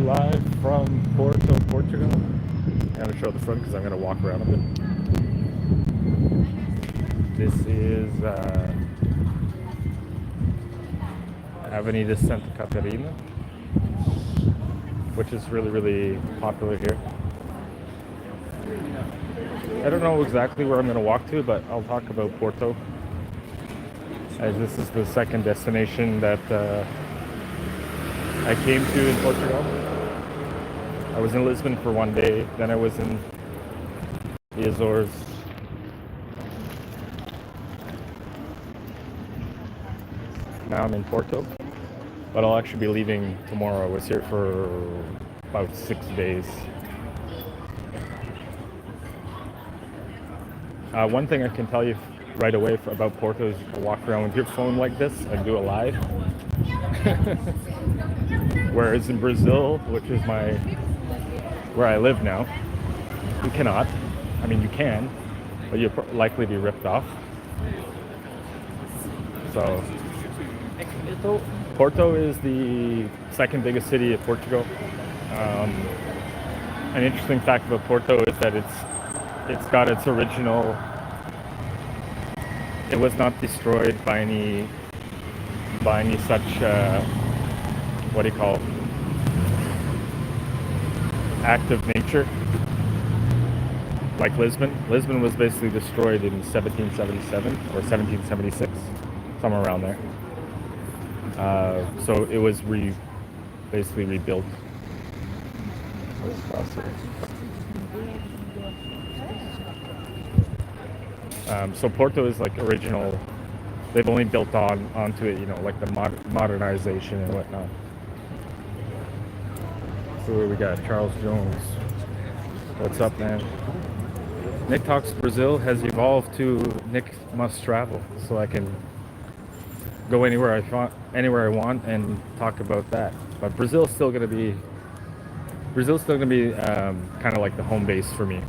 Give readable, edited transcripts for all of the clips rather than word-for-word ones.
live from Porto, Portugal. I'm going to show the front because I'm going to walk around a bit. This is Avenida Santa Catarina, which is really, really popular here. I don't know exactly where I'm going to walk to, but I'll talk about Porto, as this is the second destination that I came to in Portugal. I was in Lisbon for one day, then I was in the Azores. Now I'm in Porto, but I'll actually be leaving tomorrow. I was here for about 6 days. One thing I can tell you right away about Porto is you can walk around with your phone like this and do it live. Whereas in Brazil, which is where I live now, you cannot. I mean, you can, but you'll likely be ripped off. So, Porto is the second biggest city of Portugal. An interesting fact about Porto is that it's got its original. It was not destroyed by any such what do you call it? Act of nature, like Lisbon. Lisbon was basically destroyed in 1777 or 1776, somewhere around there. So it was basically rebuilt. So Porto is like original. They've only built onto it, like the modernization and whatnot. So we got Charles Jones. What's up, man? Nick Talks Brazil has evolved to Nick Must Travel, so I can go anywhere I want and talk about that. But Brazil's still gonna be kind of like the home base for me.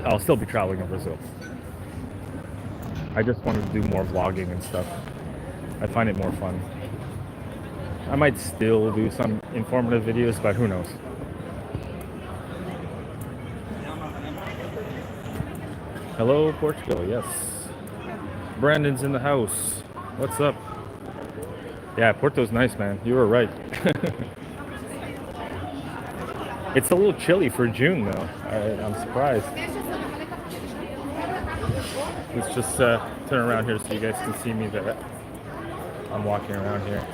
I'll still be traveling in Brazil. I just wanted to do more vlogging and stuff. I find it more fun. I might still do some informative videos, but who knows? Hello, Portugal, yes. Brandon's in the house. What's up? Yeah, Porto's nice, man. You were right. It's a little chilly for June, though. I'm surprised. Let's just turn around here so you guys can see me that I'm walking around here.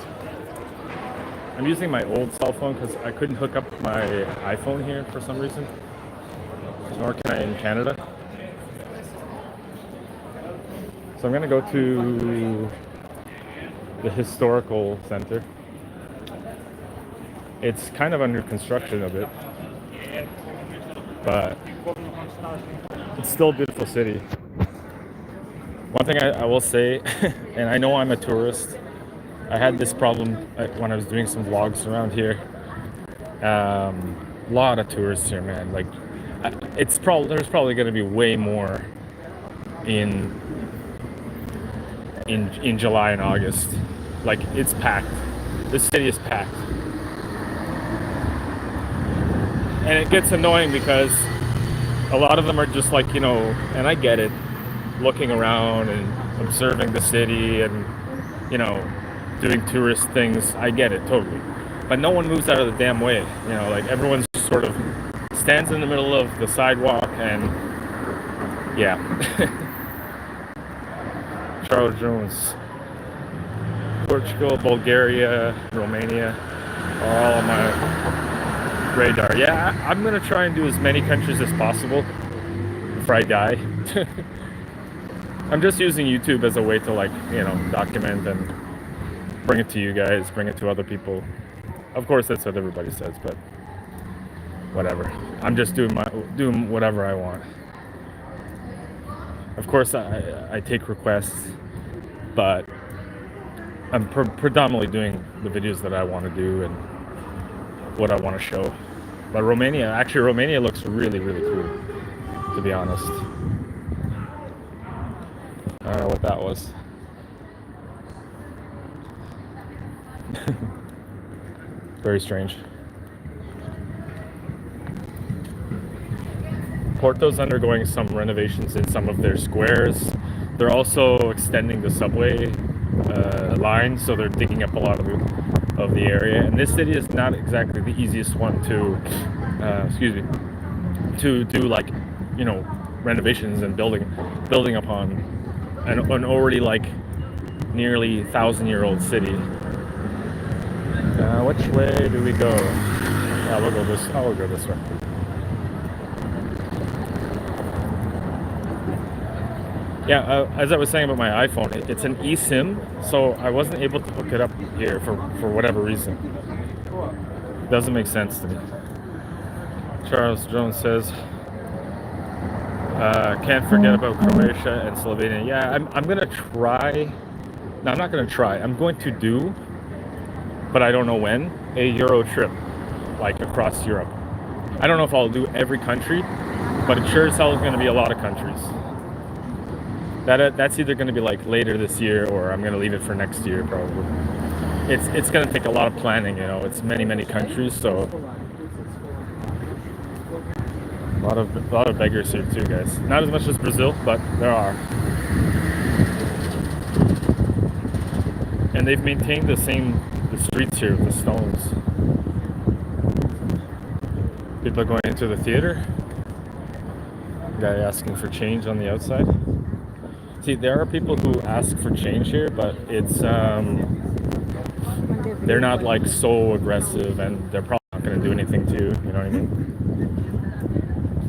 I'm using my old cell phone because I couldn't hook up my iPhone here for some reason. Nor can I in Canada. So I'm going to go to the historical center. It's kind of under construction a bit, but it's still a beautiful city. One thing I will say, and I know I'm a tourist, I had this problem when I was doing some vlogs around here. Lot of tourists here, man. Like, there's probably going to be way more in July and August. Like, it's packed. This city is packed, and it gets annoying because a lot of them are just like, and I get it, looking around and observing the city and doing tourist things. I get it totally, but no one moves out of the damn way. Like, everyone's just sort of stands in the middle of the sidewalk, and yeah. Charles Jones. Portugal, Bulgaria, Romania are all on my radar. Yeah, I'm gonna try and do as many countries as possible before I die. I'm just using YouTube as a way to document and bring it to you guys, bring it to other people. Of course, that's what everybody says, but whatever. I'm just doing whatever I want. Of course, I take requests, but I'm predominantly doing the videos that I want to do and what I want to show. But Romania looks really, really cool, to be honest. I don't know what that was. Very strange. Porto's undergoing some renovations in some of their squares. They're also extending the subway line, so they're digging up a lot of the area. And this city is not exactly the easiest one to, to do, like, you know, renovations and building upon an already like nearly 1,000-year-old city. Which way do we go? We'll go this. We'll go this way. Yeah, as I was saying about my iPhone, it's an eSIM, so I wasn't able to hook it up here for whatever reason. Doesn't make sense to me. Charles Jones says, can't forget about Croatia and Slovenia. Yeah, I'm gonna try. No, I'm not gonna try. I'm going to do, but I don't know when, a Euro trip, like across Europe. I don't know if I'll do every country, but it sure as hell is gonna be a lot of countries. That's either going to be like later this year, or I'm going to leave it for next year probably. It's going to take a lot of planning, you know. It's many countries, so a lot of beggars here too, guys. Not as much as Brazil, but there are. And they've maintained the streets here with the stones. People are going into the theater. Guy asking for change on the outside. See, there are people who ask for change here, but it's they're not like so aggressive, and they're probably not going to do anything to you. You know what I mean?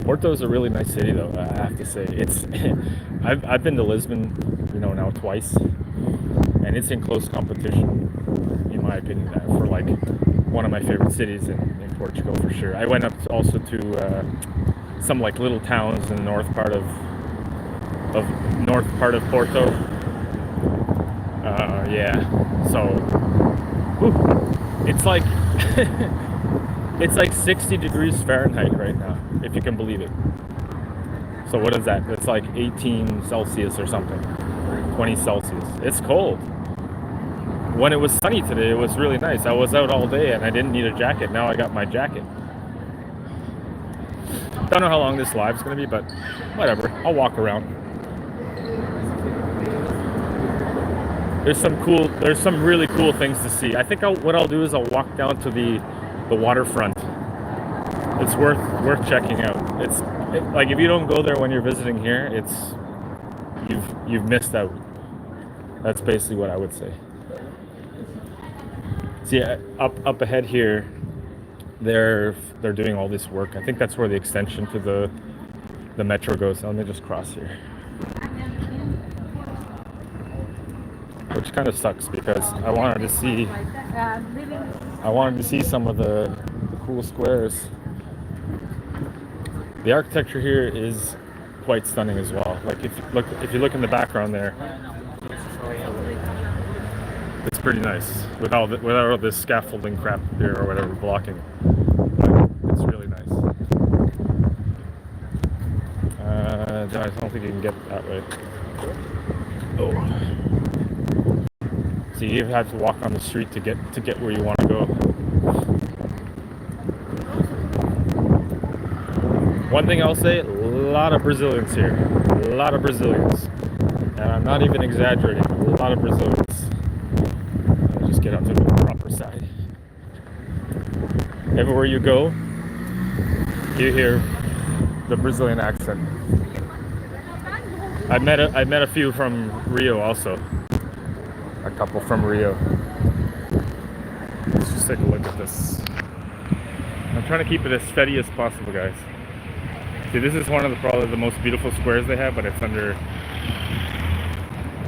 Porto is a really nice city, though. I have to say, it's. I've been to Lisbon, you know, now twice, and it's in close competition, in my opinion, for like one of my favorite cities in Portugal for sure. I went up also to some like little towns in the north part of Porto. Yeah, so it's like it's like 60 degrees Fahrenheit right now, if you can believe it. So what is that? It's like 18 Celsius or something, 20 Celsius. It's cold. When it was sunny today, it was really nice. I was out all day and I didn't need a jacket. Now I got my jacket. Don't know how long this live's gonna be, but whatever. I'll walk around. There's some really cool things to see. I think what I'll do is I'll walk down to the waterfront. It's worth checking out. Like if you don't go there when you're visiting here, you've missed out. That's basically what I would say. See, up ahead here, they're doing all this work. I think that's where the extension to the metro goes. Let me just cross here. Which kind of sucks because I wanted to see some of the cool squares. The architecture here is quite stunning as well. Like if you look in the background there, it's pretty nice without all this scaffolding crap here or whatever blocking it. But it's really nice. I don't think you can get that way. Oh. So you have to walk on the street to get where you want to go. One thing I'll say, a lot of Brazilians here. A lot of Brazilians. And I'm not even exaggerating. A lot of Brazilians. I'll just get onto the proper side. Everywhere you go, you hear the Brazilian accent. I met a few from Rio also. A couple from Rio. Let's just take a look at this. I'm trying to keep it as steady as possible, guys. See, this is one of probably the most beautiful squares they have, but it's under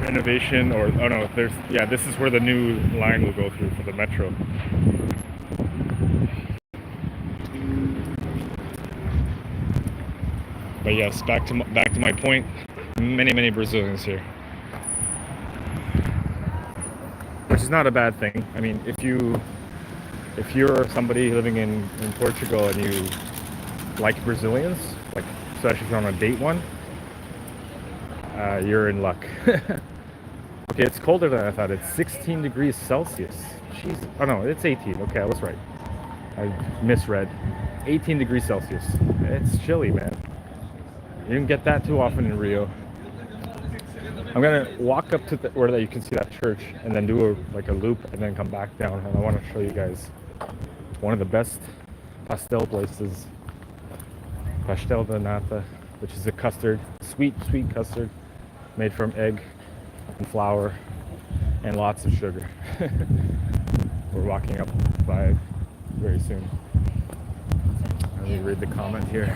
renovation, this is where the new line will go through for the metro. But yes, back to my point. Many Brazilians here. Which is not a bad thing. I mean, if you're somebody living in Portugal and you like Brazilians, like especially if you're on a date one, you're in luck. Okay, it's colder than I thought. It's 16 degrees Celsius. Jeez. Oh no, it's 18. Okay, I was right. I misread. 18 degrees Celsius. It's chilly, man. You don't get that too often in Rio. I'm gonna walk up to where you can see that church, and then do a loop, and then come back down. And I want to show you guys one of the best pastel places, pastel de nata, which is a custard, sweet custard, made from egg and flour and lots of sugar. We're walking up by very soon. Let me read the comment here.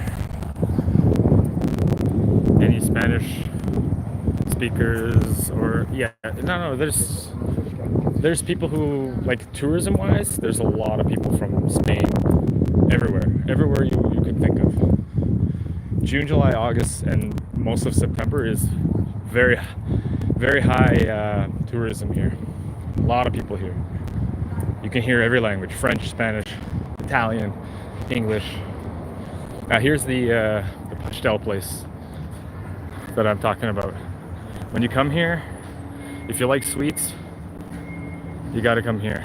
Any Spanish speakers or no, there's people who, like, tourism wise, there's a lot of people from Spain everywhere you can think of. June, July, August, and most of September is very high tourism here. A lot of people here. You can hear every language: French, Spanish, Italian, English. Now here's the pastel place that I'm talking about. When you come here, if you like sweets, you got to come here.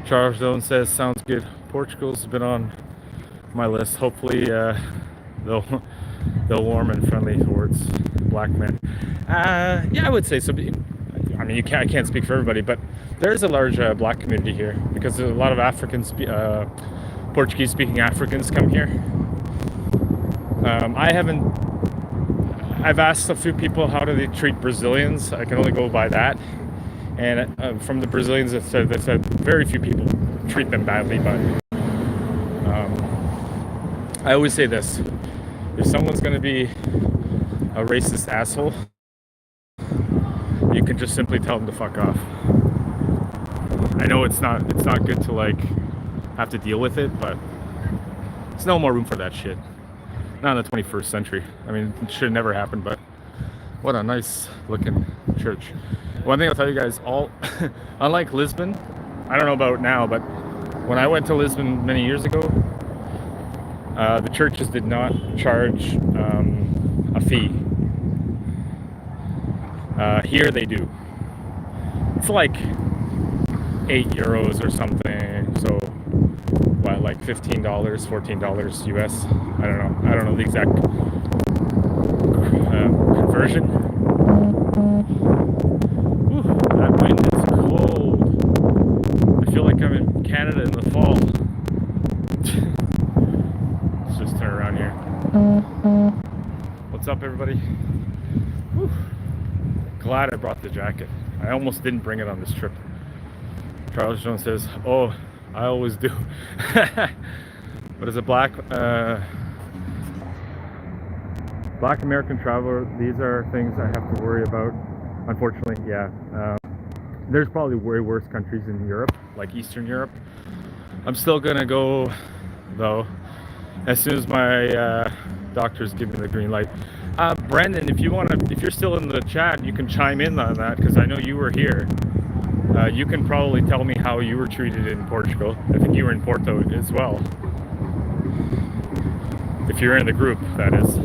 Charles Jones says, sounds good. Portugal's been on my list. Hopefully they'll warm and friendly towards black men. Yeah, I would say so. I mean, I can't speak for everybody, but there's a large black community here because there's a lot of Portuguese-speaking Africans come here. I've asked a few people how do they treat Brazilians. I can only go by that. And from the Brazilians, they said very few people treat them badly. But I always say this: if someone's going to be a racist asshole, you can just simply tell them to fuck off. I know it's not good to like have to deal with it, but there's no more room for that shit. Not in the 21st century. I mean, it should never happen, but what a nice looking church. One thing I'll tell you guys, unlike Lisbon, I don't know about now, but when I went to Lisbon many years ago, the churches did not charge a fee. Here they do. It's like €8 or something, so what, like $15, $14 US? I don't know the exact conversion. Ooh, that wind is cold. I feel like I'm in Canada in the fall. Let's just turn around here. What's up, everybody? Whew. Glad I brought the jacket. I almost didn't bring it on this trip. Charles Jones says, oh, I always do. But as a black American traveler, these are things I have to worry about. Unfortunately, yeah. There's probably way worse countries in Europe, like Eastern Europe. I'm still gonna go, though, as soon as my doctors give me the green light. Brandon, if you're still in the chat, you can chime in on that, because I know you were here. You can probably tell me how you were treated in Portugal. I think you were in Porto as well. If you're in the group, that is.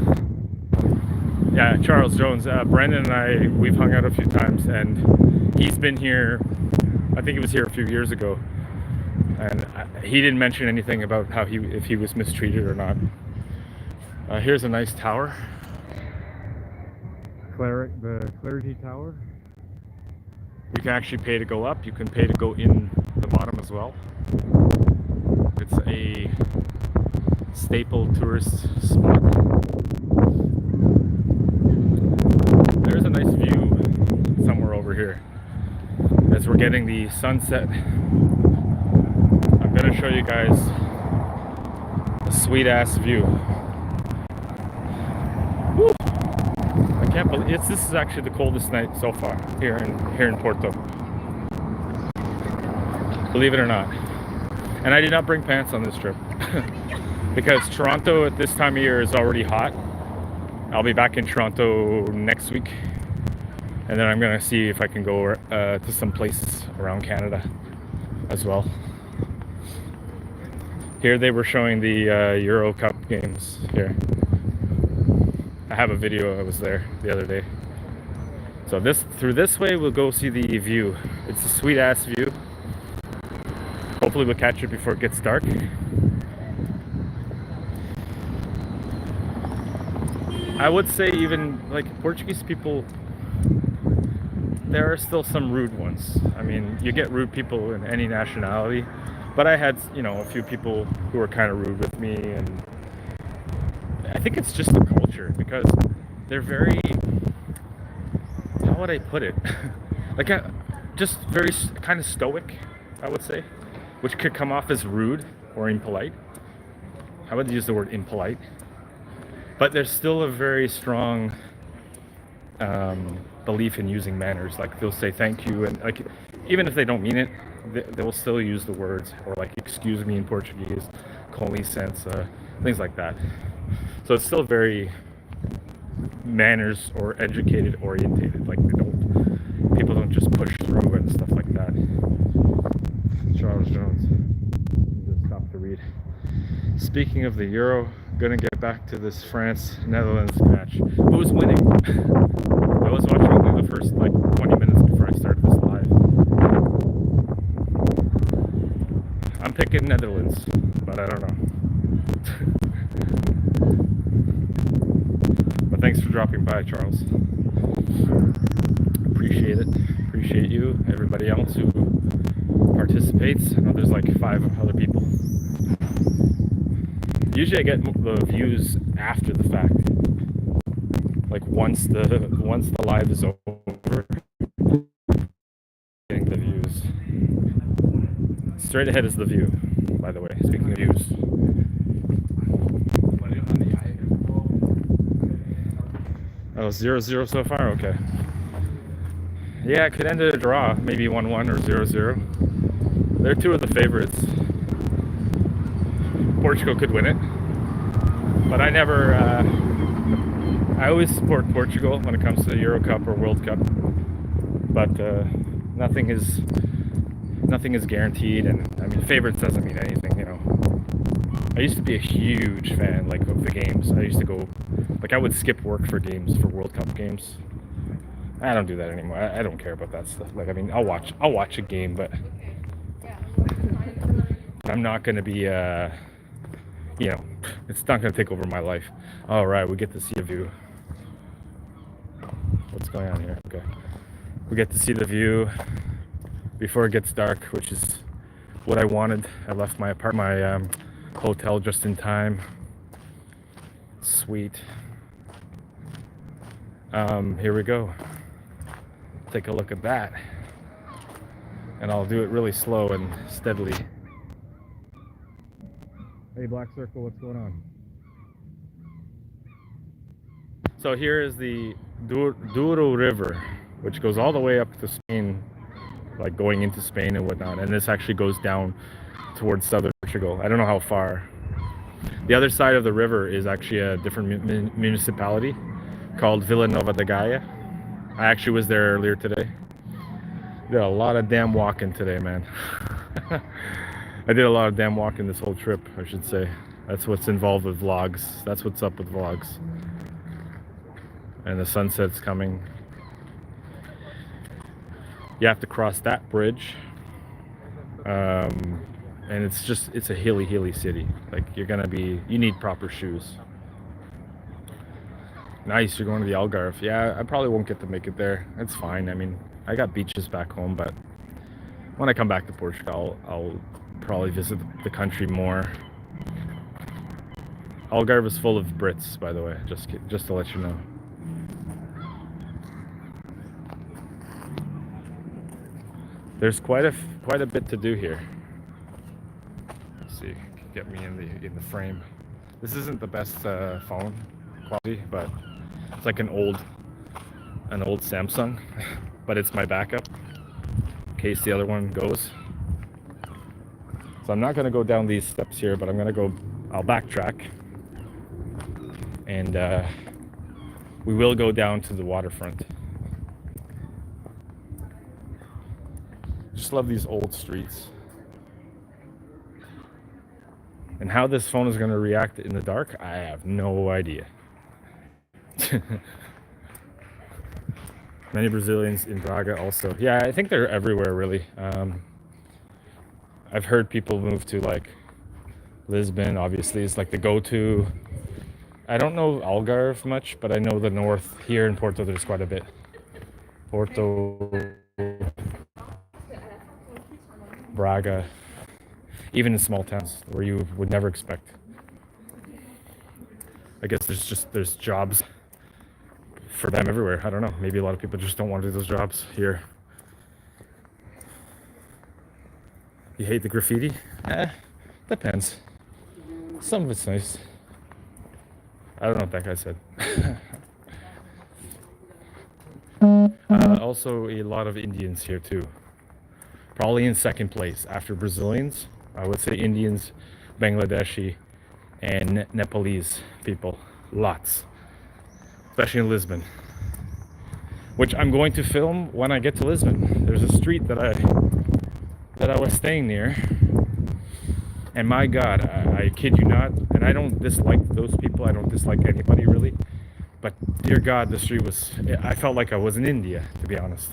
Yeah, Charles Jones. Brandon and I, we've hung out a few times, and he's been here, I think he was here a few years ago. And he didn't mention anything about if he was mistreated or not. Here's a nice tower. The Clergy Tower. You can actually pay to go up. You can pay to go in the bottom as well. It's a staple tourist spot. There's a nice view somewhere over here. As we're getting the sunset, I'm going to show you guys a sweet ass view. Woo! I can't believe this is actually the coldest night so far here in Porto. Believe it or not. And I did not bring pants on this trip because Toronto at this time of year is already hot. I'll be back in Toronto next week, and then I'm gonna see if I can go to some places around Canada as well. Here they were showing the Euro Cup games here. I have a video. I was there the other day. So through this way we'll go see the view. It's a sweet ass view. Hopefully we'll catch it before it gets dark. I would say even like Portuguese people, there are still some rude ones. I mean, you get rude people in any nationality, but I had, a few people who were kind of rude with me, and I think it's just the culture because they're very, how would I put it? like, just very kind of stoic, I would say, which could come off as rude or impolite. I would use the word impolite, but there's still a very strong belief in using manners. Like they'll say thank you, and like even if they don't mean it, they will still use the words, or like excuse me in Portuguese, com licença, things like that. So it's still very manners or educated orientated. Like people don't just push through and stuff like that. Charles Jones. Just stop to read. Speaking of the Euro, gonna get back to this France-Netherlands match. Who's winning? I was watching only the first 20 minutes before I started this live. I'm picking Netherlands, but I don't know. But thanks for dropping by, Charles. Appreciate it. Appreciate you, everybody else who participates. I know there's 5 other people. Usually I get the views after the fact. Once the live is over, getting the views. Straight ahead is the view, by the way, speaking of views. Oh, 0-0 so far? Okay. Yeah, it could end in a draw, maybe 1-1 or 0-0. They're 2 of the favorites. Portugal could win it, but I always support Portugal when it comes to the Euro Cup or World Cup, but nothing is guaranteed, and I mean favorites doesn't mean anything, I used to be a huge fan of the games. I used to go, I would skip work for games, for World Cup games. I don't do that anymore. I don't care about that stuff. I mean, I'll watch a game, but I'm not gonna be it's not gonna take over my life. All right, we get to see a view. What's going on here? Okay, we get to see the view before it gets dark, which is what I wanted. I left my hotel just in time. Sweet. Here we go. Take a look at that, and I'll do it really slow and steadily. Hey, Black Circle, what's going on? So here is the Douro River, which goes all the way up to Spain, going into Spain and whatnot. And this actually goes down towards southern Portugal. I don't know how far. The other side of the river is actually a different municipality called Vila Nova da Gaia. I actually was there earlier today. Did a lot of damn walking today, man. I did a lot of damn walking this whole trip, I should say. That's what's involved with vlogs. That's what's up with vlogs. And the sunset's coming. You have to cross that bridge. And it's a hilly city. You need proper shoes. Nice, you're going to the Algarve. Yeah, I probably won't get to make it there. It's fine. I mean, I got beaches back home, but when I come back to Portugal, I'll probably visit the country more. Algarve is full of Brits, by the way, just to let you know. There's quite a bit to do here. Let's see, get me in the frame. This isn't the best phone quality, but it's like an old Samsung, but it's my backup in case the other one goes. So I'm not gonna go down these steps here, but I'll backtrack, and we will go down to the waterfront. Just love these old streets. And how this phone is gonna react in the dark, I have no idea. Many Brazilians in Braga also. Yeah, I think they're everywhere, really. I've heard people move to Lisbon, obviously, is the go-to. I don't know Algarve much, but I know the north. Here in Porto, there's quite a bit. Porto, Braga, even in small towns where you would never expect. I guess there's jobs for them everywhere. I don't know. Maybe a lot of people just don't want to do those jobs here. You hate the graffiti? Depends. Some of it's nice. I don't know what that guy said. Also, a lot of Indians here too. Probably in second place after Brazilians. I would say Indians, Bangladeshi, and Nepalese people. Lots. Especially in Lisbon. Which I'm going to film when I get to Lisbon. There's a street that I was staying near. And my God, I kid you not, and I don't dislike those people. I don't dislike anybody really. But dear God, the street was, I felt like I was in India, to be honest.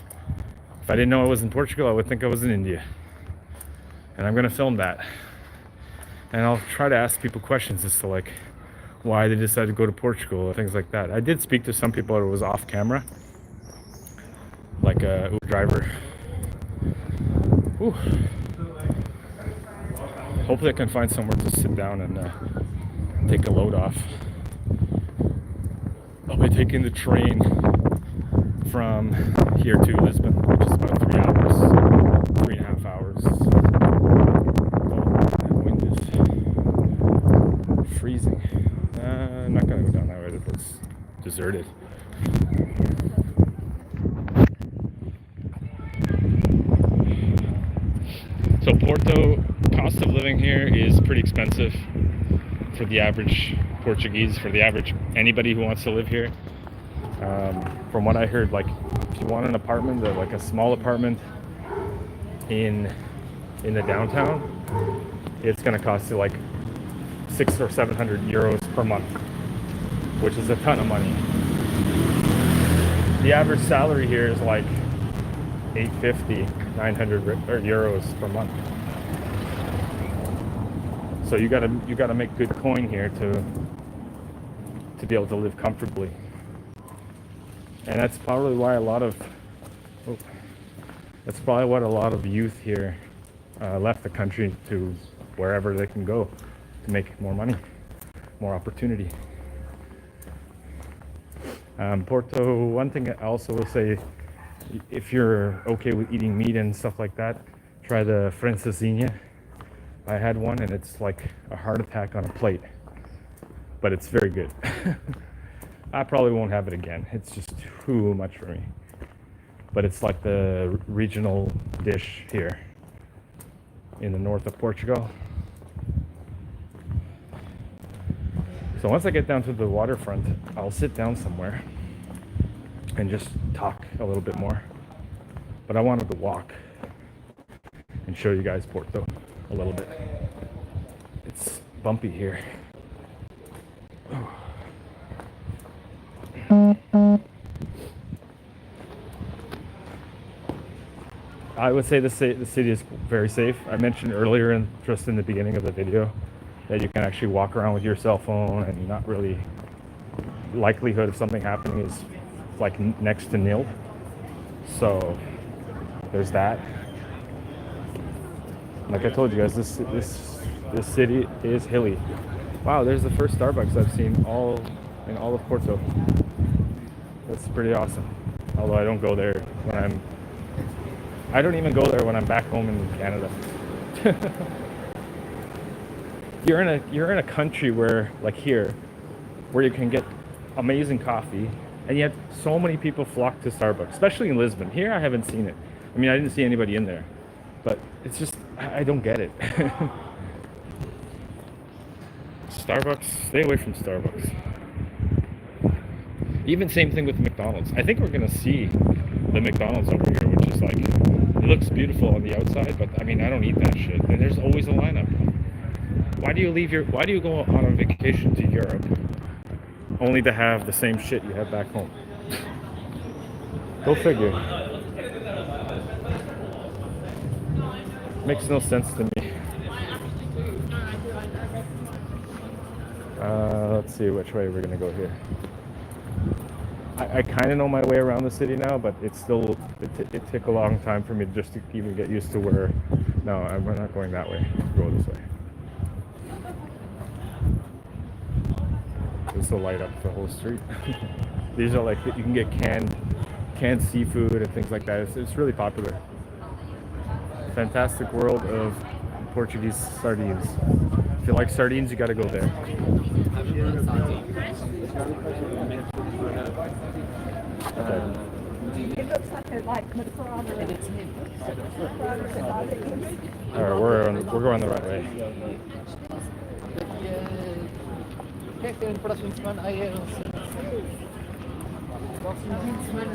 If I didn't know I was in Portugal, I would think I was in India. And I'm gonna film that. And I'll try to ask people questions as to like why they decided to go to Portugal or things like that. I did speak to some people that was off camera, like a Uber driver. Whew. Hopefully I can find somewhere to sit down and take a load off. I'll be taking the train from here to Lisbon, which is about 3 hours, 3.5 hours. Oh, the wind is freezing. I'm not gonna go down that way, it's deserted. So Porto, cost of living here is pretty expensive for the average Portuguese, for the average anybody who wants to live here. From what I heard, like if you want an apartment, like a small apartment in the downtown, it's gonna cost you like 600 or 700 euros per month, which is a ton of money. The average salary here is like 850, 900 euros per month. So you gotta make good coin here to be able to live comfortably. And that's probably why a lot of youth here left the country to wherever they can go to make more money, more opportunity. Porto, one thing I also will say, if you're okay with eating meat and stuff like that, try the francesinha. I had one and it's like a heart attack on a plate, but it's very good. I probably won't have it again. It's just too much for me. But it's like the regional dish here in the north of Portugal. So once I get down to the waterfront, I'll sit down somewhere and just talk a little bit more. But I wanted to walk and show you guys Porto a little bit. It's bumpy here. I would say the city is very safe. I mentioned earlier, just in the beginning of the video, that you can actually walk around with your cell phone and not really, likelihood of something happening is like next to nil. So there's that. Like I told you guys, this city is hilly. Wow, there's the first Starbucks I've seen in all of Porto. That's pretty awesome. Although I don't go there when I don't even go there when I'm back home in Canada. You're in a country where, like here, where you can get amazing coffee, and yet so many people flock to Starbucks, especially in Lisbon. Here I haven't seen it. I mean, I didn't see anybody in there, but it's just, I don't get it. Starbucks, stay away from Starbucks. Even same thing with McDonald's. I think we're gonna see the McDonald's over here, which is like, it looks beautiful on the outside, but I mean, I don't eat that shit. And there's always a lineup. Why do you go on a vacation to Europe only to have the same shit you have back home? Go figure. Makes no sense to me. let's see which way we're gonna go here. I kind of know my way around the city now, but it's still, it took a long time for me just to even get used to where, no, we're not going that way, go this way. This will light up the whole street. These are like, you can get canned seafood and things like that. It's really popular. Fantastic world of Portuguese sardines. If you like sardines, you gotta go there. Okay. It looks like Alright, we're going the right way.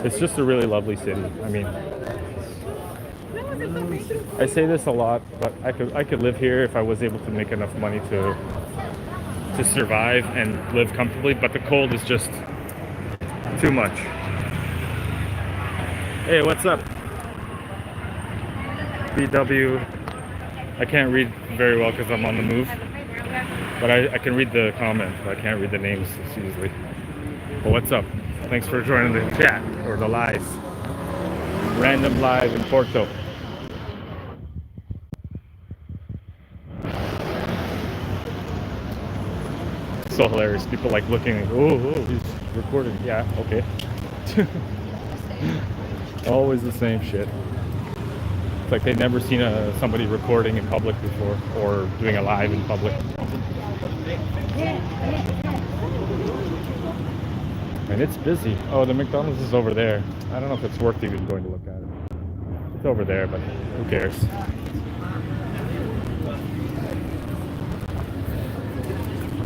It's just a really lovely city. I mean, I say this a lot, but I could live here if I was able to make enough money to survive and live comfortably, but the cold is just too much. Hey, what's up? BW. I can't read very well because I'm on the move, but I can read the comments, but I can't read the names as easily. But what's up? Thanks for joining the chat, or the live. Random live in Porto. So hilarious. People like looking, oh, he's recording. Yeah, okay. Always the same shit. It's like they've never seen somebody recording in public before, or doing a live in public. And it's busy. Oh, the McDonald's is over there. I don't know if it's worth even going to look at it. It's over there, but who cares?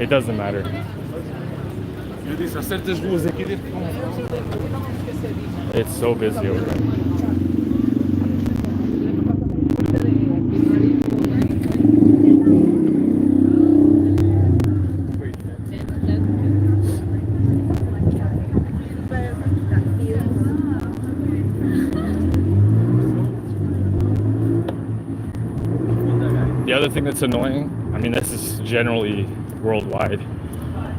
It doesn't matter. It's so busy over there. The other thing that's annoying, I mean, this is generally worldwide.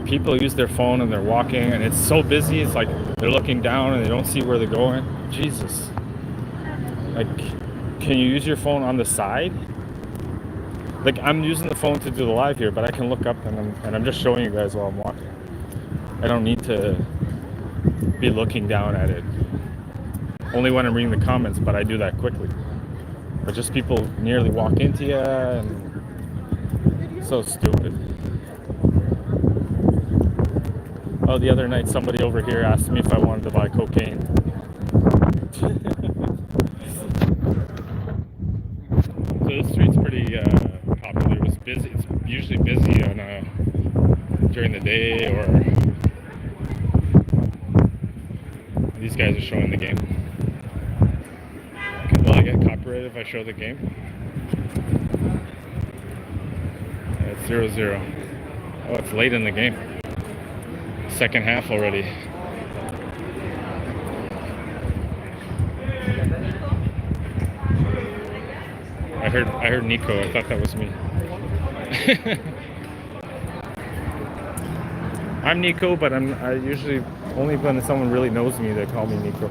People use their phone and they're walking, and it's so busy. It's like they're looking down and they don't see where they're going. Jesus. Like, can you use your phone on the side? Like, I'm using the phone to do the live here, but I can look up and I'm just showing you guys while I'm walking. I don't need to be looking down at it. Only when I'm reading the comments, but I do that quickly. But just people nearly walk into you, and so stupid. Oh, the other night somebody over here asked me if I wanted to buy cocaine. So this street's pretty popular. It was busy. It's usually busy on during the day, or these guys are showing the game. Will I get copyrighted if I show the game? It's 0-0. Oh, it's late in the game. Second half already. I heard Nico. I thought that was me. I'm Nico, but I usually, only when someone really knows me, they call me Nico.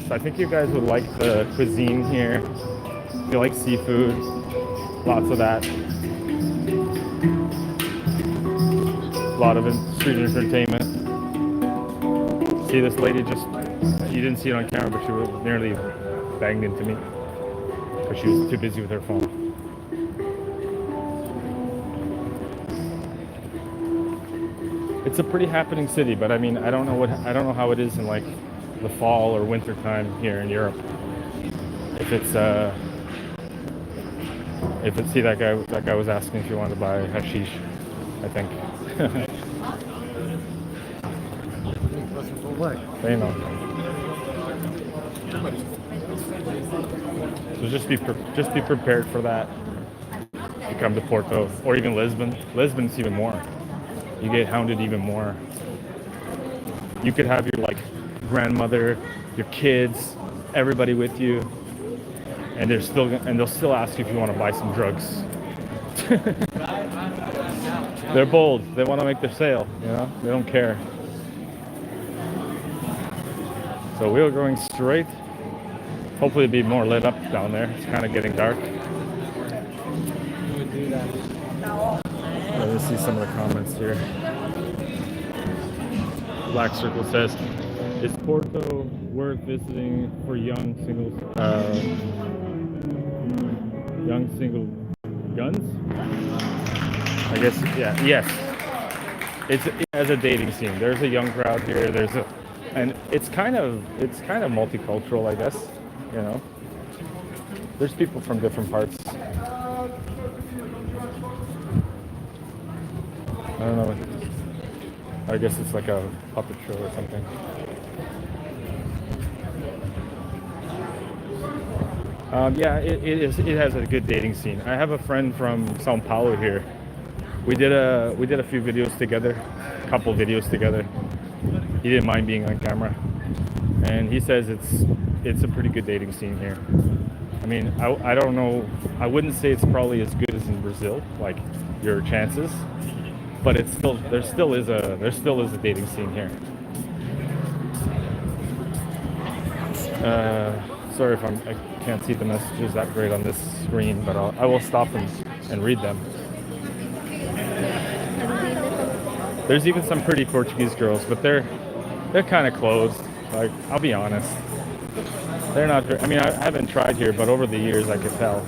So I think you guys would like the cuisine here. If you like seafood, lots of that. A lot of street entertainment. See this lady just, you didn't see it on camera, but she was nearly banged into me because she was too busy with her phone. It's a pretty happening city, but I mean, I don't know how it is in like the fall or winter time here in Europe. If it's see that guy was asking if you wanted to buy hashish, I think. They know. So just be prepared for that. If you come to Porto or even Lisbon. Lisbon's even more. You get hounded even more. You could have your like grandmother, your kids, everybody with you, and they'll still ask you if you want to buy some drugs. They're bold. They want to make their sale. You know, they don't care. So we are going straight. Hopefully, it'll be more lit up down there. It's kind of getting dark. Let me see some of the comments here. Black Circle says, "Is Porto worth visiting for young singles? Young single guns?" I guess, yeah, yes. It has a dating scene. There's a young crowd here. And it's kind of multicultural, I guess. You know, there's people from different parts. I don't know. I guess it's like a puppet show or something. Yeah, it is. It has a good dating scene. I have a friend from São Paulo here. We did a few videos together, a couple videos together. He didn't mind being on camera, and he says it's a pretty good dating scene here. I mean, I don't know. I wouldn't say it's probably as good as in Brazil, like your chances, but it's still there still is a dating scene here. Sorry if I can't see the messages that great on this screen, but I will stop and read them. There's even some pretty Portuguese girls, but they're kind of closed. Like, I'll be honest, they're not. I mean, I haven't tried here, but over the years I could tell.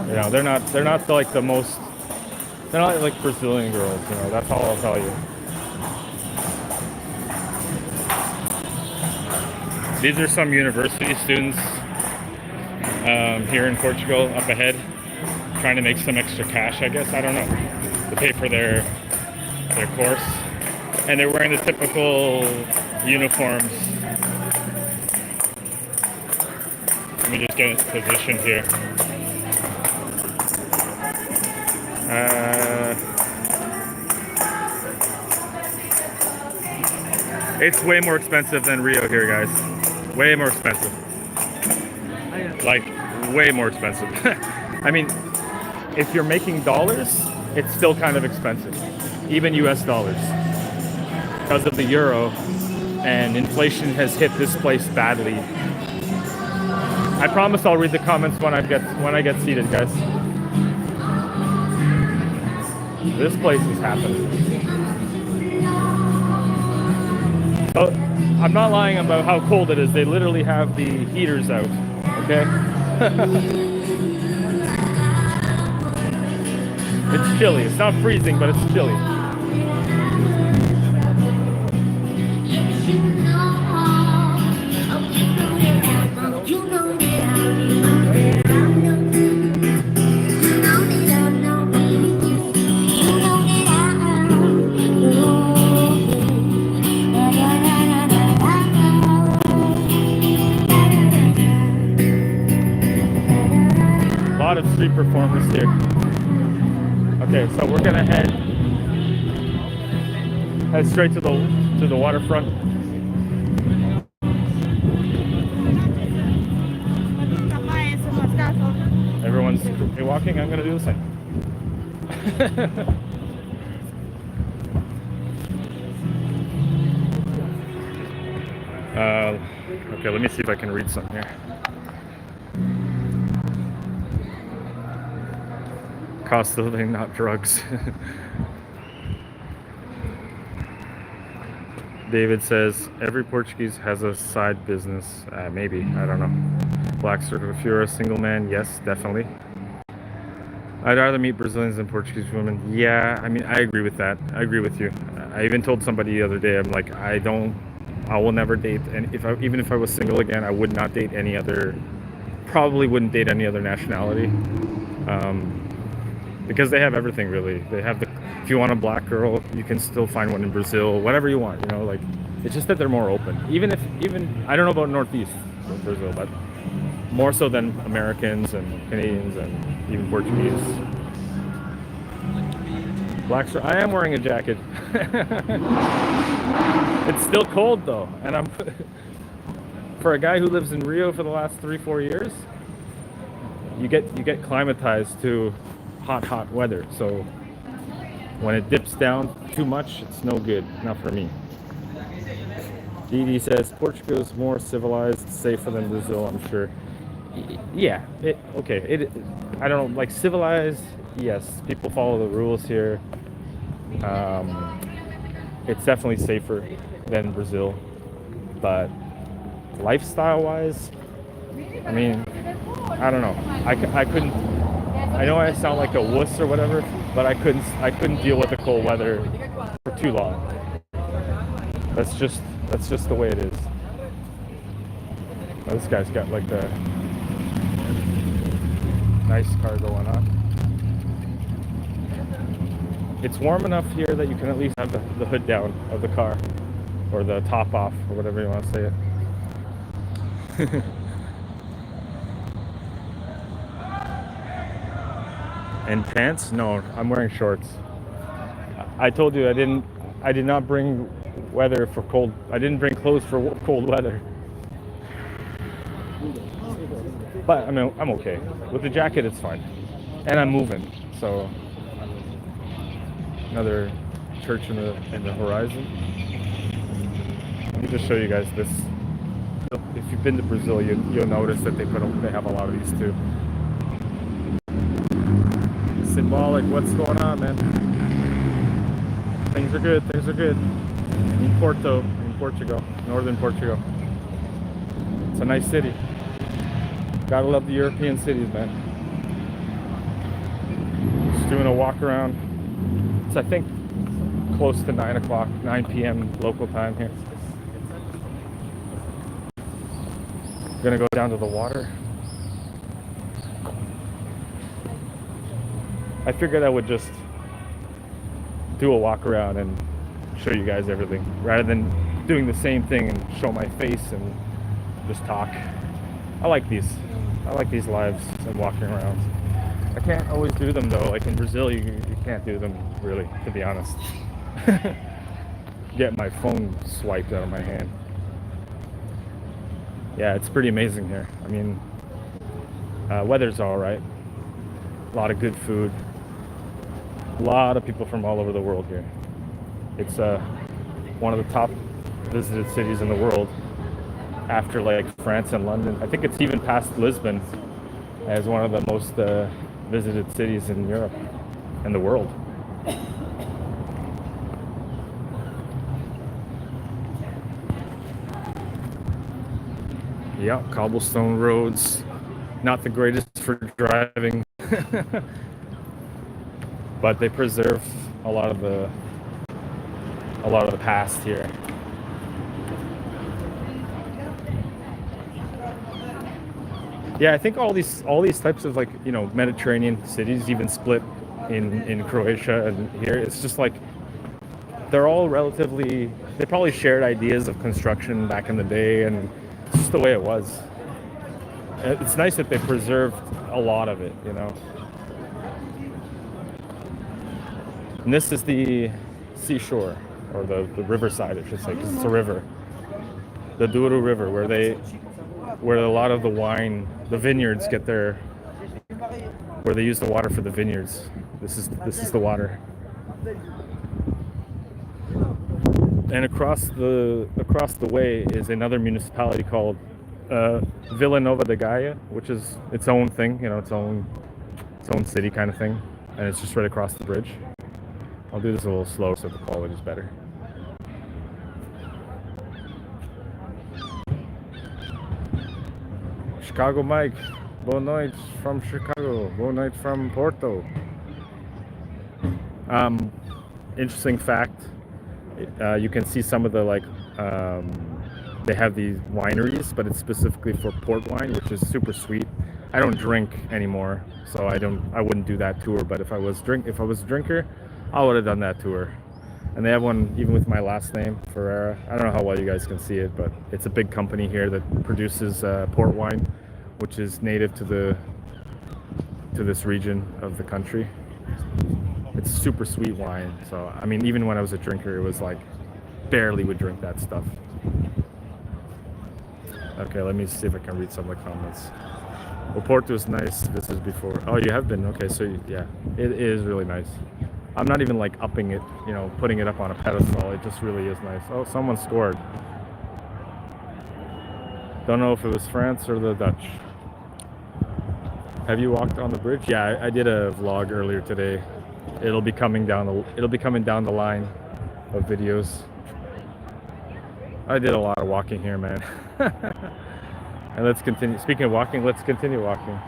You know, they're not like the most. They're not like Brazilian girls. You know, that's all I'll tell you. These are some university students here in Portugal up ahead, trying to make some extra cash, I guess. I don't know, to pay for their course. And they're wearing the typical uniforms. Let me just get positioned here. It's way more expensive than Rio here, guys. Way more expensive. Like, way more expensive. I mean, if you're making dollars, it's still kind of expensive. Even US dollars. Because of the euro, and inflation has hit this place badly. I promise I'll read the comments when I get seated, guys. This place is happening. Oh, I'm not lying about how cold it is. They literally have the heaters out. Okay? It's chilly. It's not freezing, but it's chilly. A lot of street performers here. Okay, so we're gonna head straight to the waterfront. Everyone's walking. I'm gonna do the same. Okay, let me see if I can read something here. Cost of living, not drugs. David says, every Portuguese has a side business. Maybe, I don't know. Black Circle, if you're a single man, yes, definitely. I'd rather meet Brazilians than Portuguese women. Yeah, I mean, I agree with that. I agree with you. I even told somebody the other day, I'm like, I will never date, and even if I was single again, I would not date any other, probably wouldn't date any other nationality. Because they have everything, really. They have if you want a black girl, you can still find one in Brazil, whatever you want, you know, like, it's just that they're more open. Even, I don't know about Northeast of Brazil, but more so than Americans and Canadians and even Portuguese. Black shirt. I am wearing a jacket. It's still cold though, and I'm for a guy who lives in Rio for the last 3-4 years. You get climatized to hot weather. So when it dips down too much, it's no good. Not for me. Didi says Portugal is more civilized, safer than Brazil. I'm sure. Yeah. Okay. I don't know. Like civilized. Yes, people follow the rules here. It's definitely safer than Brazil, but lifestyle-wise, I mean, I don't know. I couldn't. I know I sound like a wuss or whatever, but I couldn't deal with the cold weather for too long. That's just the way it is. Oh, this guy's got like the nice car going on. It's warm enough here that you can at least have the hood down of the car, or the top off, or whatever you want to say it. And pants? No, I'm wearing shorts. I told you I did not bring weather for cold. I didn't bring clothes for cold weather. But I mean, I'm okay with the jacket. It's fine, and I'm moving. So another church in the horizon. Let me just show you guys this. If you've been to Brazil, you'll notice that they have a lot of these too. Symbolic. What's going on, man? Things are good. Things are good. In Porto, in Portugal, northern Portugal. It's a nice city. Gotta love the European cities, man. Just doing a walk around. It's, I think, close to 9 o'clock, 9 p.m. local time here. Gonna go down to the water. I figured I would just do a walk around and show you guys everything, rather than doing the same thing and show my face and just talk. I like these lives and walking around. I can't always do them though. Like in Brazil, you can't do them really, to be honest. Get my phone swiped out of my hand. Yeah, it's pretty amazing here. I mean, weather's all right. A lot of good food. A lot of people from all over the world here. It's one of the top visited cities in the world, after like France and London. I think it's even past Lisbon as one of the most visited cities in Europe and the world. Yeah, cobblestone roads, not the greatest for driving, but they preserve a lot of the past here. Yeah, I think all these types of, like, you know, Mediterranean cities, even split in Croatia and here, it's just like they're all relatively, they probably shared ideas of construction back in the day, and it's just the way it was. It's nice that they preserved a lot of it, you know. And this is the seashore, or the riverside, I should say, because it's a river. The Douro River, where a lot of the wine, the vineyards get their, where they use the water for the vineyards. This is the water. And across the way is another municipality called Vila Nova de Gaia, which is its own thing, you know, its own city kind of thing, and it's just right across the bridge. I'll do this a little slow so the quality is better. Chicago Mike, boa noite from Chicago, boa noite from Porto. Interesting fact, you can see some of the, like, they have these wineries, but it's specifically for port wine, which is super sweet. I don't drink anymore, so I wouldn't do that tour, but if I was a drinker, I would have done that tour. And they have one even with my last name, Ferreira. I don't know how well you guys can see it, but it's a big company here that produces port wine, which is native to this region of the country. It's super sweet wine. So I mean, even when I was a drinker, it was like barely would drink that stuff. Okay, let me see if I can read some of the comments. Well, Porto is nice. This is before. Oh, you have been? Okay, so yeah, it is really nice. I'm not even like upping it, you know, putting it up on a pedestal. It just really is nice. Oh, someone scored. Don't know if it was France or the Dutch. Have you walked on the bridge? Yeah, I did a vlog earlier today. It'll be coming down the line of videos. I did a lot of walking here, man. And let's continue. Speaking of walking, let's continue walking.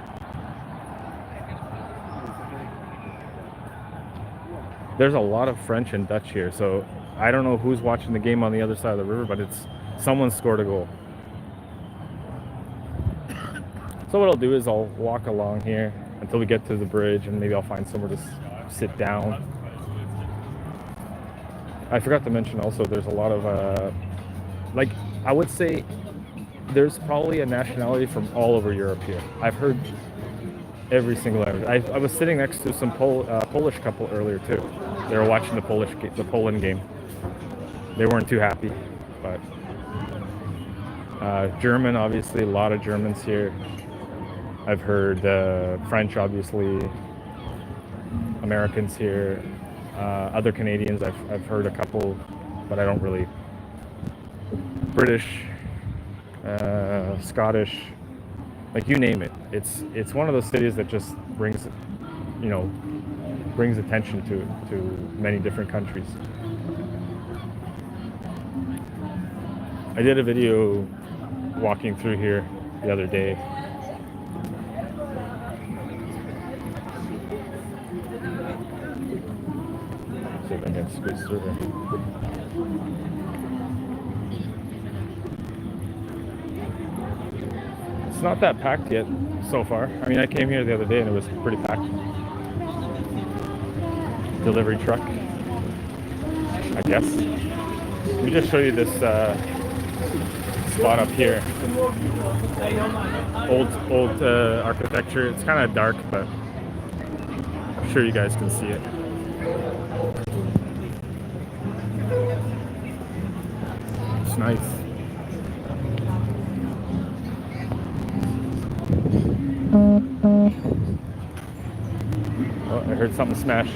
There's a lot of French and Dutch here, so I don't know who's watching the game on the other side of the river, but it's someone scored a goal. So what I'll do is I'll walk along here until we get to the bridge, and maybe I'll find somewhere to sit down. I forgot to mention also there's a lot of like, I would say there's probably a nationality from all over Europe here. I've heard every single language. I was sitting next to some Polish couple earlier too. They were watching the Poland game. They weren't too happy, but German, obviously, a lot of Germans here. I've heard French, obviously, Americans here, other Canadians. I've heard a couple, but I don't really. British, Scottish, like you name it. It's one of those cities that just brings, you know, brings attention to many different countries. I did a video walking through here the other day. See if I can squeeze through there. It's not that packed yet so far. I mean, I came here the other day and it was pretty packed. Delivery truck, I guess. Let me just show you this spot up here. Old architecture. It's kind of dark, but I'm sure you guys can see it. It's nice. Oh, I heard something smash.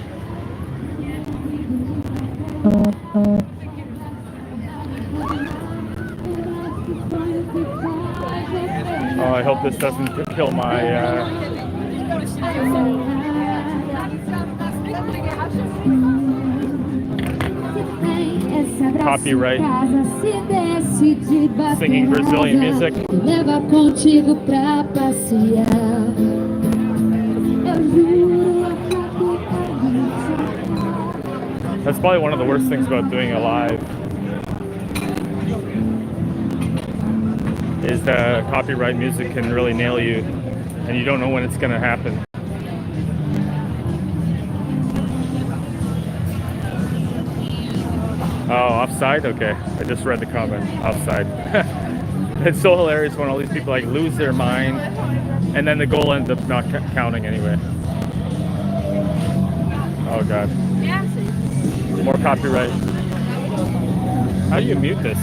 Oh, I hope this doesn't kill my copyright. Singing Brazilian music. That's probably one of the worst things about doing a live, is that copyright music can really nail you and you don't know when it's going to happen. Oh, offside? Okay, I just read the comment. Offside. It's so hilarious when all these people like lose their mind and then the goal ends up not counting anyway. Oh god. More copyright. How do you mute this?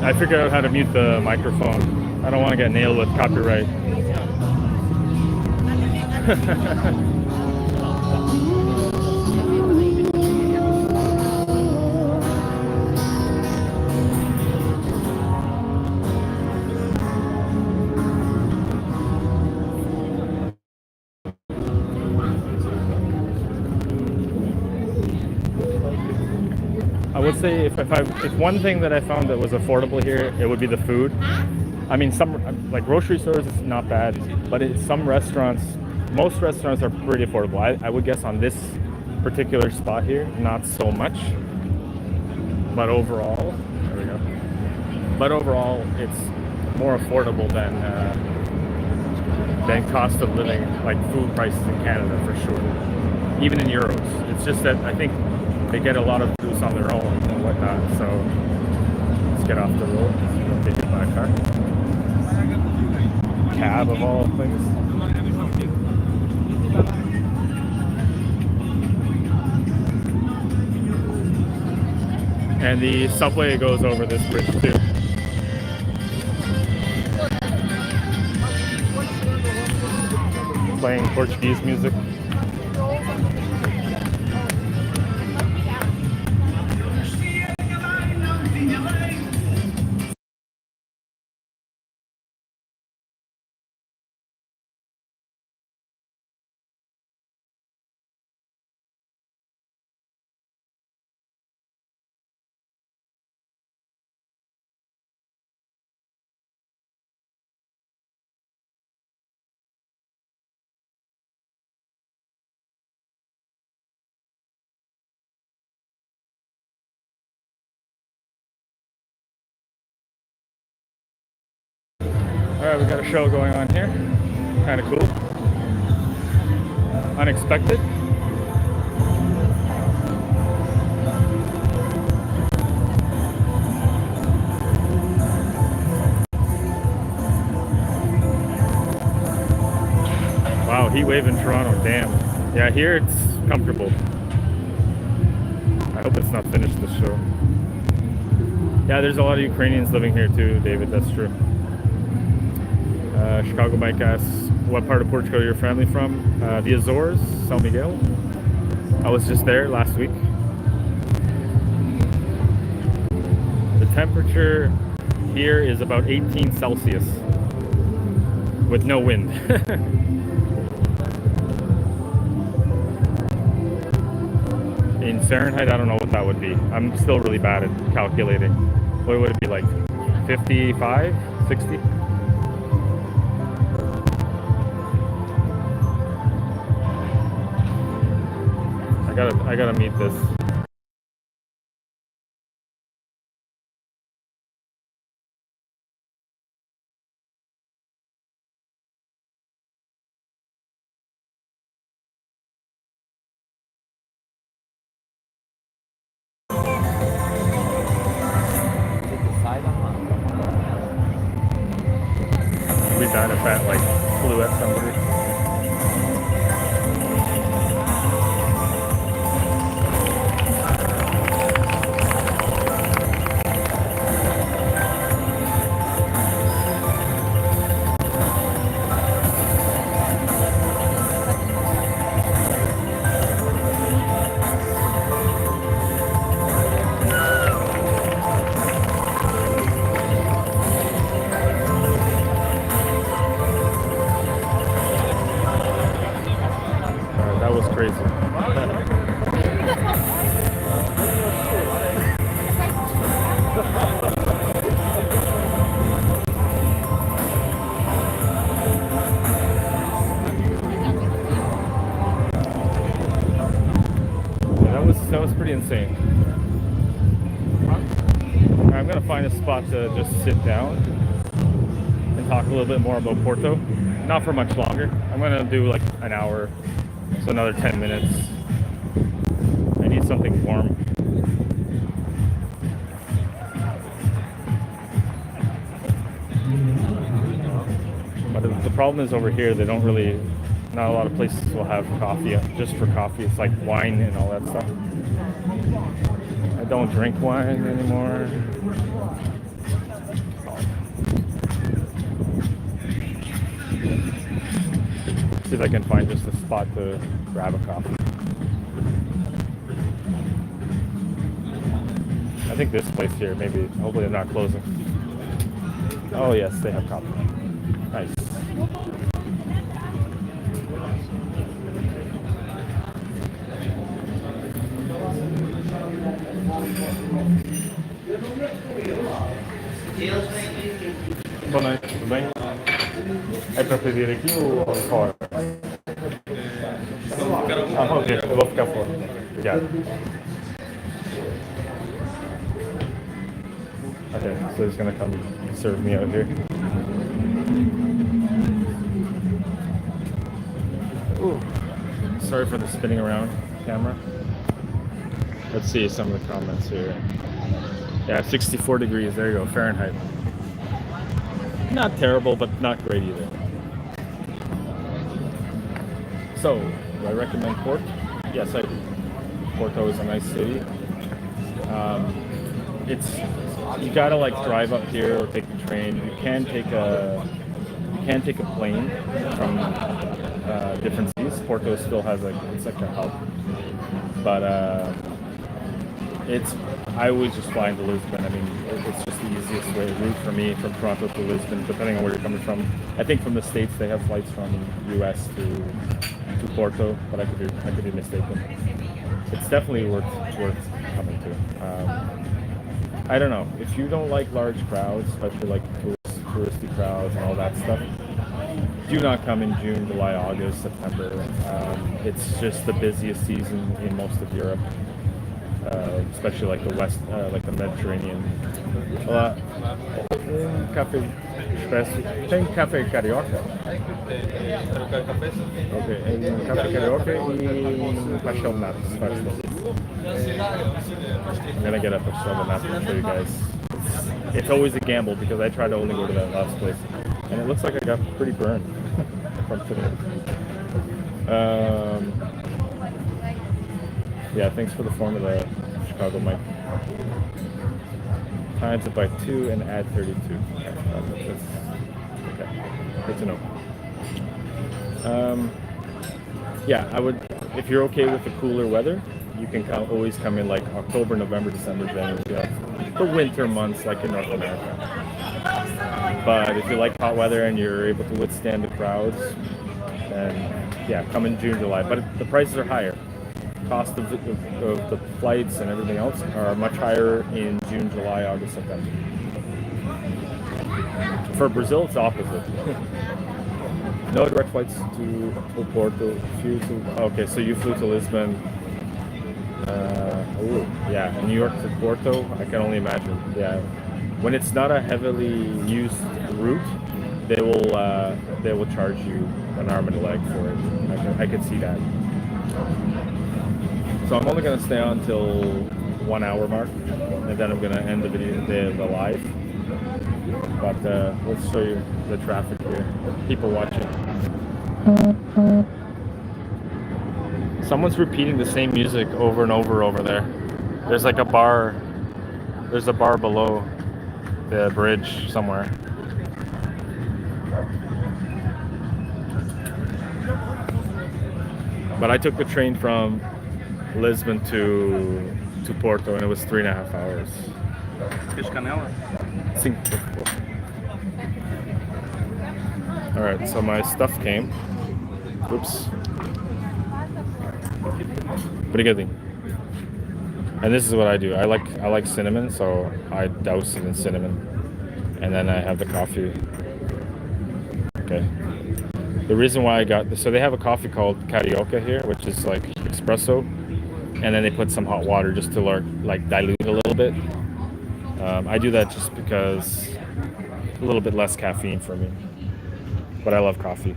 I figured out how to mute the microphone. I don't want to get nailed with copyright. I would say if one thing that I found that was affordable here, it would be the food. I mean, some like grocery stores it's not bad, but some restaurants, most restaurants are pretty affordable. I would guess on this particular spot here, not so much. But overall, there we go. But overall, it's more affordable than cost of living, like food prices in Canada for sure. Even in euros. It's just that I think they get a lot of produce on their own and whatnot. So let's get off the road. Don't get hit by a car. Cab of all things. And the subway goes over this bridge too. Playing Portuguese music. Alright, we got a show going on here. Kind of cool. Unexpected. Wow, heat wave in Toronto, damn. Yeah, here it's comfortable. I hope it's not finished this show. Yeah, there's a lot of Ukrainians living here too, David, that's true. Chicago Mike asks, what part of Portugal are your family from? The Azores, São Miguel. I was just there last week. The temperature here is about 18 Celsius with no wind. In Fahrenheit, I don't know what that would be. I'm still really bad at calculating. What would it be like? 55? 60? I gotta meet this. Be bad if that like flew at somebody. That was crazy. That was pretty insane. I'm gonna find a spot to just sit down and talk a little bit more about Porto. Not for much longer. I'm gonna do like an hour, so another 10 minutes. I need something warm. But the problem is over here, they don't really, not a lot of places will have coffee just for coffee. It's like wine and all that stuff. I don't drink wine anymore. See if I can find just a spot to grab a coffee. I think this place here, maybe, hopefully they're not closing. Oh yes, they have coffee. Nice. Boa noite, tudo bem? É para pedir aqui ou fora? Ah, ok, eu vou ficar fora. Obrigado. Okay, so he's gonna come serve me out here. Ooh, sorry for the spinning around camera. Let's see some of the comments here. Yeah, 64 degrees. There you go, Fahrenheit. Not terrible, but not great either. So, do I recommend Porto? Yes, I do. Porto is a nice city. It's you gotta like drive up here or take the train. You can take a plane from different cities. Porto still has it's like a hub, but I always just fly into Lisbon. I mean, it's just the easiest route for me from Toronto to Lisbon, depending on where you're coming from. I think from the States they have flights from US to Porto, but I could be mistaken. It's definitely worth coming to. I don't know if you don't like large crowds, especially like touristy crowds and all that stuff. Do not come in June, July, August, September. It's just the busiest season in most of Europe. Especially like the west, like the Mediterranean. Olá, café expresso. Tem café carioca? Ok, café carioca e pastel de nata. I'm gonna get a pastel de nata to show you guys. It's always a gamble because I try to only go to that last place, and it looks like I got pretty burned from today. Yeah, thanks for the formula, Chicago Mike. Times it by 2 and add 32. Okay, good to know. Yeah, I would, if you're okay with the cooler weather, you can always come in like October, November, December, January. Yeah, the winter months like in North America. But if you like hot weather and you're able to withstand the crowds, then yeah, come in June, July. But the prices are higher. Cost of the flights and everything else are much higher in June, July, August, September. For Brazil, it's opposite. No direct flights to Porto. Okay, so you flew to Lisbon. Yeah, New York to Porto. I can only imagine. Yeah, when it's not a heavily used route, they will charge you an arm and a leg for it. I can see that. So I'm only going to stay on till 1 hour mark, and then I'm going to end the video, the live. But let's show you the traffic here. People watching. Someone's repeating the same music over and over there. There's like a bar. There's a bar below the bridge somewhere. But I took the train from Lisbon to Porto, and it was 3.5 hours. Sim. All right, so my stuff came. Oops. Brigadinho. And this is what I do. I like cinnamon, so I douse it in cinnamon, and then I have the coffee. Okay. The reason why I got this, so they have a coffee called Carioca here, which is like espresso, and then they put some hot water just to like dilute a little bit. I do that just because a little bit less caffeine for me, but I love coffee.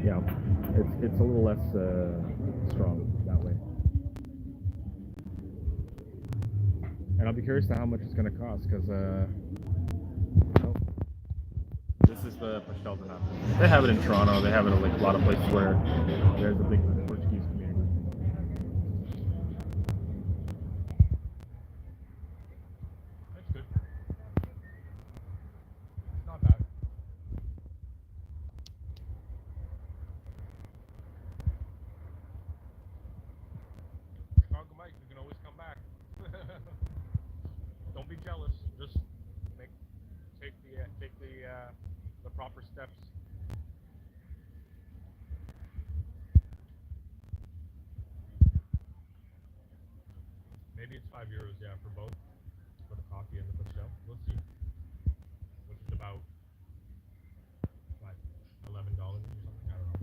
Yeah, it's a little less strong that way. And I'll be curious to how much it's going to cost, because this is the pastel de nata. They have it in Toronto. They have it in like a lot of places where there's a big Portuguese community. That's good. It's not bad. Chicago Mike, you can always come back. Don't be jealous. Just take the proper steps. Maybe it's €5, yeah, for both, for the coffee and the pastel. We'll see. Which is about what, $11 or something. I don't know.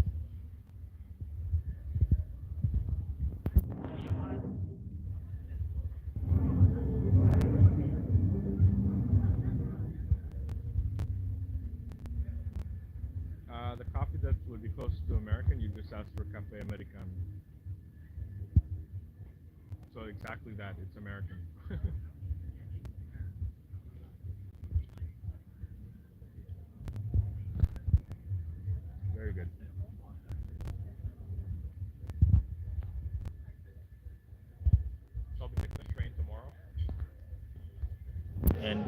The coffee that would be close to American, you just ask for Cafe Americano. So exactly that, it's American. Very good. So I'll be taking the train tomorrow. And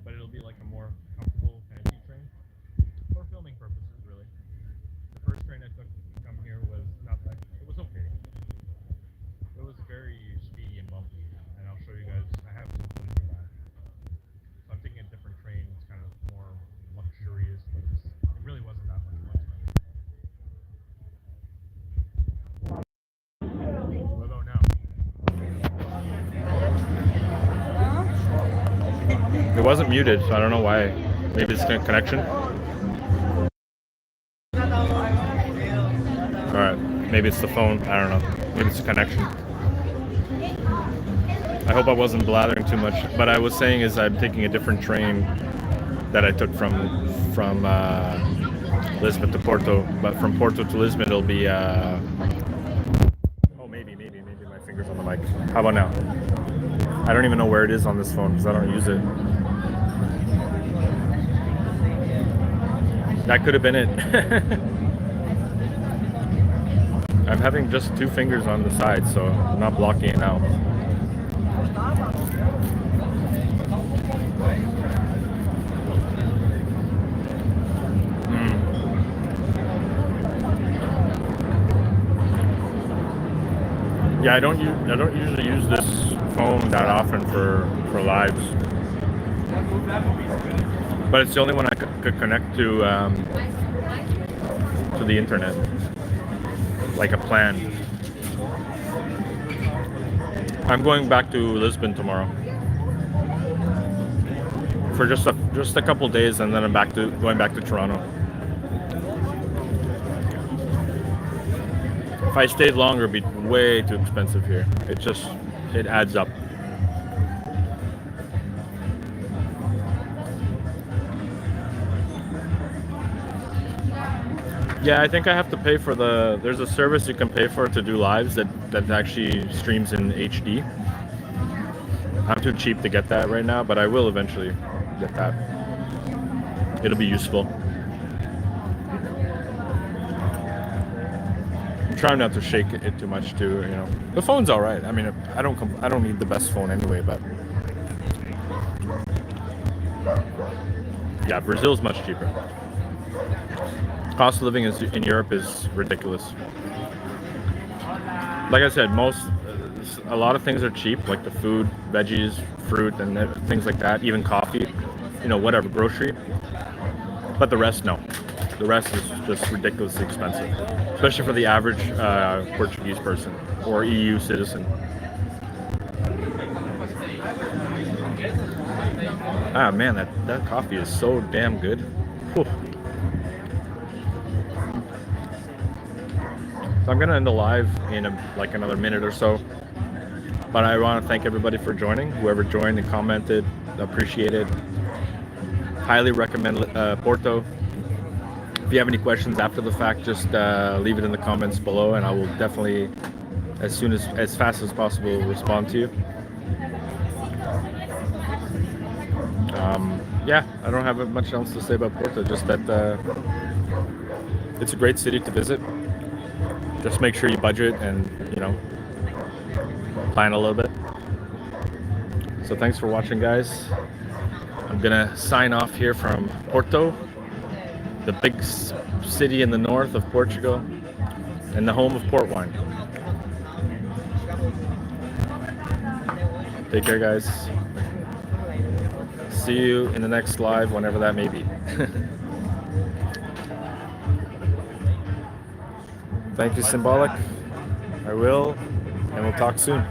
but it'll be like a more comfortable, fancy train for filming purposes, really. The first train I took to come here was not that. It was okay. It was very speedy and bumpy, and I'll show you guys. I have some footage of that. So I'm taking a different train. It's kind of more luxurious, but it really wasn't that much more expensive. What about now? It wasn't muted, so I don't know why. Maybe it's a connection. Alright, maybe it's the phone. I don't know. Maybe it's a connection. I hope I wasn't blathering too much. But I was saying is I'm taking a different train that I took from Lisbon to Porto. But from Porto to Lisbon, it'll be... oh, maybe my finger's on the mic. How about now? I don't even know where it is on this phone because I don't use it. That could have been it. I'm having just two fingers on the side, so I'm not blocking it out. Yeah, I don't usually use this phone that often for lives, but it's the only one I could connect to the internet, like a plan. I'm going back to Lisbon tomorrow for just a couple days, and then I'm going back to Toronto. If I stayed longer, it'd be way too expensive here. It adds up. Yeah, I think I have to pay for there's a service you can pay for to do lives that actually streams in HD. I'm too cheap to get that right now, but I will eventually get that. It'll be useful. I'm trying not to shake it too much too, you know. The phone's all right. I mean, I don't need the best phone anyway, but yeah, Brazil's much cheaper. Cost of living in Europe is ridiculous. Like I said, a lot of things are cheap, like the food, veggies, fruit, and things like that. Even coffee, you know, whatever, grocery. But the rest, no. The rest is just ridiculously expensive, especially for the average Portuguese person or EU citizen. Ah man, that coffee is so damn good. Whew. So I'm gonna end the live in like another minute or so, but I want to thank everybody for joining. Whoever joined and commented, appreciate it. Highly recommend Porto. If you have any questions after the fact, just leave it in the comments below, and I will definitely, as fast as possible, respond to you. Yeah, I don't have much else to say about Porto. Just that it's a great city to visit. Just make sure you budget and, you know, plan a little bit. So thanks for watching, guys. I'm gonna sign off here from Porto, the big city in the north of Portugal and the home of port wine. Take care, guys. See you in the next live, whenever that may be. Thank you, Symbolic. I will, and we'll talk soon.